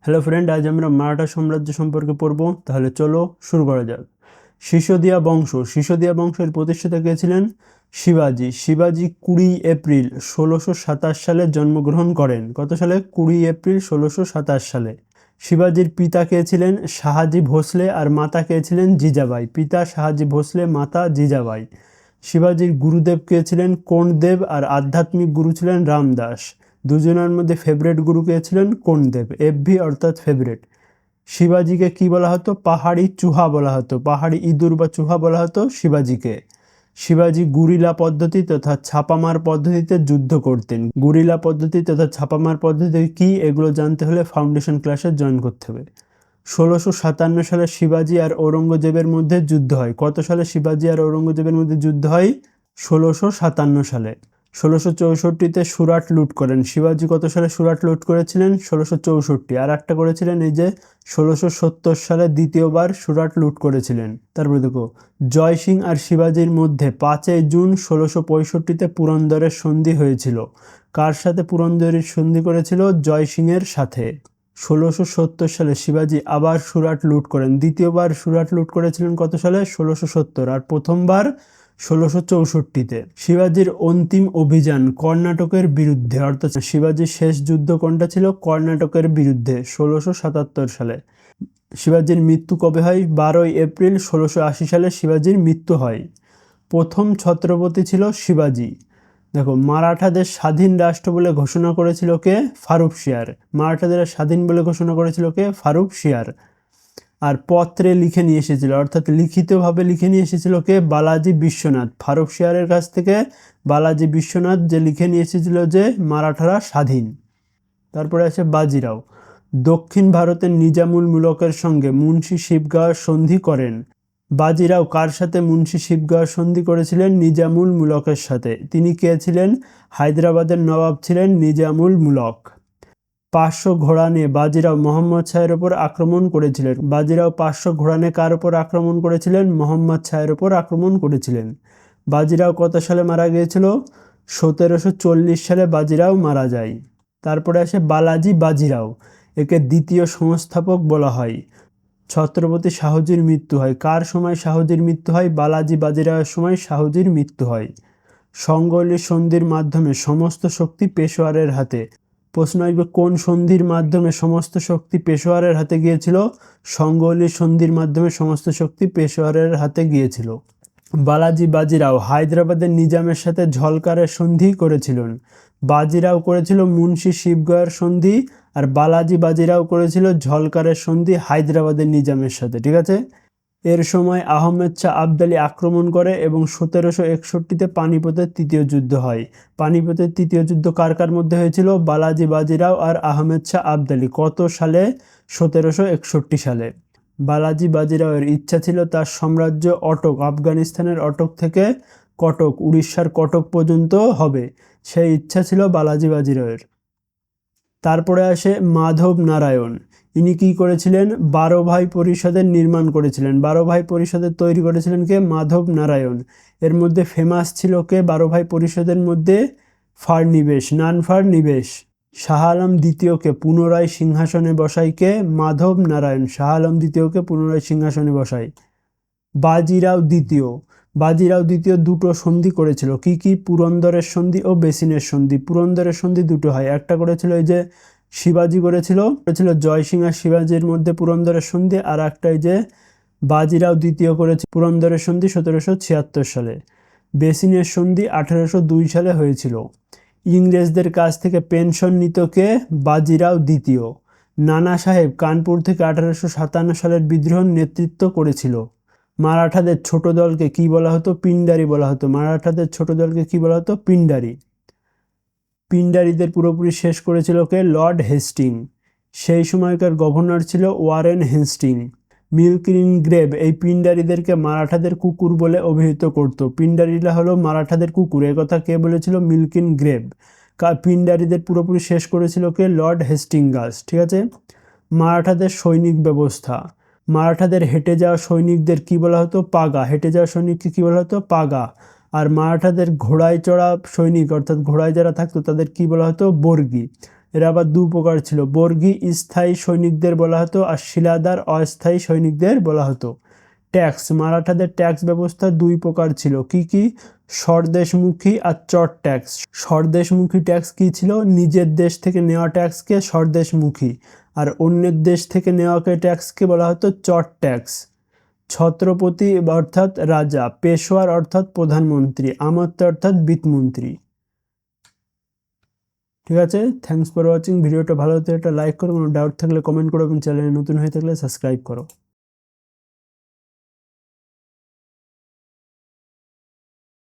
Hello friend, আজ আমরা মারাঠা সাম্রাজ্য সম্পর্কে পড়ব। তাহলে চলো শুরু করা যাক। সিসোদিয়া বংশের প্রতিষ্ঠাতা কে ছিলেন? শিবাজি। শিবাজি 20 এপ্রিল 1627 সালে জন্মগ্রহণ করেন। কত সালে? 20 এপ্রিল 1627 সালে। শিবাজির পিতা কে ছিলেন? শাহাজি ভোসলে আর মাতা কে ছিলেন? জিজাবাই। পিতা শাহাজি ভোসলে, মাতা জিজাবাই। শিবাজির গুরুদেব কে ছিলেন? কোন্ডদেব আর আধ্যাত্মিক গুরু ছিলেন রামদাস। দুজনের মধ্যে ফেভারেট গুরু কে ছিলেন? কোন্ডদেব, এফভি অর্থাৎ ফেভারেট। শিবাজিকে কি বলা হতো? পাহাড়ি চুহা বলা হতো, পাহাড়ি ইঁদুর বা চুহা বলা হতো শিবাজিকে। শিবাজি গুরিলা পদ্ধতি তথা ছাপামার পদ্ধতিতে যুদ্ধ করতেন। গুরিলা পদ্ধতি তথা ছাপামার পদ্ধতি কি, এগুলো জানতে হলে ফাউন্ডেশন ক্লাসে জয়েন করতে হবে। 1657 সালে শিবাজি আর ঔরঙ্গজেবের মধ্যে যুদ্ধ হয়। কত সালে শিবাজি আর ঔরঙ্গজেবের মধ্যে যুদ্ধ হয়? 1657 সালে। 1664-তে সুরাট লুট করেন। শিবাজি কত সালে সুরাট লুট করেছিলেন? 1664। আর একটা করেছিলেন এই যে 1670 সালে দ্বিতীয়বার সুরাট লুট করেছিলেন। তারপরে দেখো, জয় সিং আর শিবাজির মধ্যে 5 জুন 1665-তে পুরন্দরের সন্ধি হয়েছিল। কার সাথে পুরন্দরের সন্ধি করেছিল? জয় সিংয়ের সাথে। 1670 সালে শিবাজি আবার সুরাট লুট করেন। দ্বিতীয়বার সুরাট লুট করেছিলেন কত সালে? 1670। আর প্রথমবার 1664-তে। শিবাজির অন্তিম অভিযান কর্ণাটকের বিরুদ্ধে, অর্থাৎ শিবাজির শেষ যুদ্ধ কোনটা ছিল? কর্ণাটকের বিরুদ্ধে, 1677 সালে। শিবাজির মৃত্যু কবে হয়? 12 এপ্রিল 1680 সালে শিবাজির মৃত্যু হয়। প্রথম ছত্রপতি ছিল শিবাজি। দেখো, মারাঠাদের স্বাধীন রাষ্ট্র বলে ঘোষণা করেছিল কে? ফারুকশিয়ার। মারাঠাদের স্বাধীন বলে ঘোষণা করেছিল কে? ফারুকশিয়ার। আর পত্রে লিখে নিয়ে এসেছিল, অর্থাৎ লিখিতভাবে লিখে নিয়ে এসেছিল কে? বালাজি বিশ্বনাথ। ফারুকশিয়ারের কাছ থেকে বালাজি বিশ্বনাথ যে লিখে নিয়ে এসেছিল যে মারাঠারা স্বাধীন। তারপরে আছে বাজিরাও। দক্ষিণ ভারতের নিজামুল মুলকের সঙ্গে মুন্সি শিবগাঁওয়ের সন্ধি করেন। বাজিরাও কার সাথে মুন্সি শিবগাঁওয়ের সন্ধি করেছিলেন? নিজামুল মুলকের সাথে। তিনি কে ছিলেন? হায়দ্রাবাদের নবাব ছিলেন নিজামুল মুলক। 500 ঘোড়া নিয়ে বাজিরাও মোহাম্মদ শাহের ওপর আক্রমণ করেছিলেন। বাজিরাও 500 ঘোড়া নিয়ে কার ওপর আক্রমণ করেছিলেন? মোহাম্মদ শাহের ওপর আক্রমণ করেছিলেন। বাজিরাও কত সালে মারা গিয়েছিল? 1740 সালে বাজিরাও মারা যায়। তারপরে আসে বালাজি বাজিরাও। একে দ্বিতীয় সংস্থাপক বলা হয়। ছত্রপতি শাহুজির মৃত্যু হয়। কার সময় শাহুজির মৃত্যু হয়? বালাজি বাজিরাওয়ের সময় শাহুজির মৃত্যু হয়। সঙ্গলি সন্ধির মাধ্যমে সমস্ত শক্তি পেশোয়ারের হাতে। প্রশ্ন আসবে, কোন সন্ধির মাধ্যমে সমস্ত শক্তি পেশোয়ারের হাতে গিয়েছিল? সঙ্গলি সন্ধির মাধ্যমে সমস্ত শক্তি পেশোয়ারের হাতে গিয়েছিল। বালাজি বাজিরাও হায়দ্রাবাদের নিজামের সাথে ঝলকারের সন্ধি করেছিলেন। বাজিরাও করেছিল মুন্সি শিবগাঁওয়ের সন্ধি, আর বালাজি বাজিরাও করেছিল ঝলকারের সন্ধি হায়দ্রাবাদের নিজামের সাথে। ঠিক আছে। এর সময় আহমেদ শাহ আবদালি আক্রমণ করে এবং 1761-তে পানিপথের তৃতীয় যুদ্ধ হয়। পানিপথের তৃতীয় যুদ্ধ কার কার মধ্যে হয়েছিল? বালাজি বাজিরাও আর আহমেদ শাহ আবদালি। কত সালে? 1761 সালে। বালাজি বাজিরাওয়ের ইচ্ছা ছিল তার সাম্রাজ্য অটক, আফগানিস্তানের অটক থেকে কটক, উড়িষ্যার কটক পর্যন্ত হবে। সেই ইচ্ছা ছিল বালাজি বাজিরাওয়ের। তারপরে আসে মাধব নারায়ণ। ইনি কি করেছিলেন? 12 ভাই পরিষদের নির্মাণ করেছিলেন। 12 ভাই পরিষদের তৈরি করেছিলেন কে? মাধব নারায়ণ। এর মধ্যে ফেমাস ছিল কে 12 ভাই পরিষদের মধ্যে? ফাড়নিবেশ, নানফাড়নিবেশ। শাহ আলম দ্বিতীয়কে পুনরায় সিংহাসনে বসায় কে? মাধব নারায়ণ। শাহ আলম দ্বিতীয়কে পুনরায় সিংহাসনে বসায়। বাজিরাও দ্বিতীয়। বাজিরাও দ্বিতীয় দুটো সন্ধি করেছিল। কি কি? পুরন্দরের সন্ধি ও বেসিনের সন্ধি। পুরন্দরের সন্ধি দুটো হয়, একটা করেছিল এই যে শিবাজি করেছিল জয় সিং আর শিবাজির মধ্যে পুরন্দরের সন্ধি, আর একটা এই যে বাজিরাও দ্বিতীয় করেছে পুরন্দরের সন্ধি 1776 সালে। বেসিনের সন্ধি 1802 সালে হয়েছিল। ইংরেজদের কাছ থেকে পেনশন নিত কে? বাজিরাও দ্বিতীয়। নানা সাহেব কানপুর থেকে 1857 সালের বিদ্রোহ নেতৃত্ব করেছিল। মারাঠাদের ছোট দলকে কি বলা হতো? পিন্ডারি বলা হতো। মারাঠাদের ছোট দলকে কি বলা হতো? পিন্ডারি। পিন্ডারিদের পুরোপুরি শেষ করেছিল কে? Lord Hastings. সেই সময়কার গভর্নর ছিল ওয়ারেন হেস্টিং। মিল্কিন গ্রেভ এই পিন্ডারিদেরকে মারাঠাদের কুকুর বলে অভিহিত করত। পিন্ডারিরা হলো মারাঠাদের কুকুর, একথা কে বলেছিল? মিল্কিন গ্রেভ। পিন্ডারিদের পুরোপুরি শেষ করেছিল কে? লর্ড হেস্টিংগাস। ঠিক আছে। মারাঠাদের সৈনিক ব্যবস্থা। মারাঠাদের হেঁটে যাওয়া সৈনিকদের কি বলা হতো? পাগা। হেঁটে যাওয়া সৈনিককে কি বলা হতো? পাগা। আর মারাঠাদের ঘোড়ায় চড়া সৈনিক, অর্থাৎ ঘোড়ায় যারা থাকতো তাদের কি বলা হতো? বর্গি। এরা আবার দু প্রকার ছিল, বর্গী স্থায়ী সৈনিকদের বলা হতো আর শিলাদার অস্থায়ী সৈনিকদের বলা হতো। ট্যাক্স, মারাঠাদের ট্যাক্স ব্যবস্থা দুই প্রকার ছিল, কি কি? স্বদেশমুখী আর চর ট্যাক্স। স্বদেশমুখী ট্যাক্স কি ছিল? নিজের দেশ থেকে নেওয়া ট্যাক্সকে স্বদেশমুখী, আর অন্যের দেশ থেকে নেওয়াকে ট্যাক্সকে বলা হতো চর ট্যাক্স। ছত্রপতি অর্থাৎ রাজা, পেশোয়ার অর্থাৎ প্রধানমন্ত্রী, আমত্তা অর্থাৎ বিত্তমন্ত্রী। ঠিক আছে, থ্যাংকস ফর ওয়াচিং। ভিডিওটা ভালো হতে একটা লাইক করো, কোনো ডাউট থাকলে কমেন্ট করো এবং চ্যানেলে নতুন হয়ে থাকলে সাবস্ক্রাইব করো।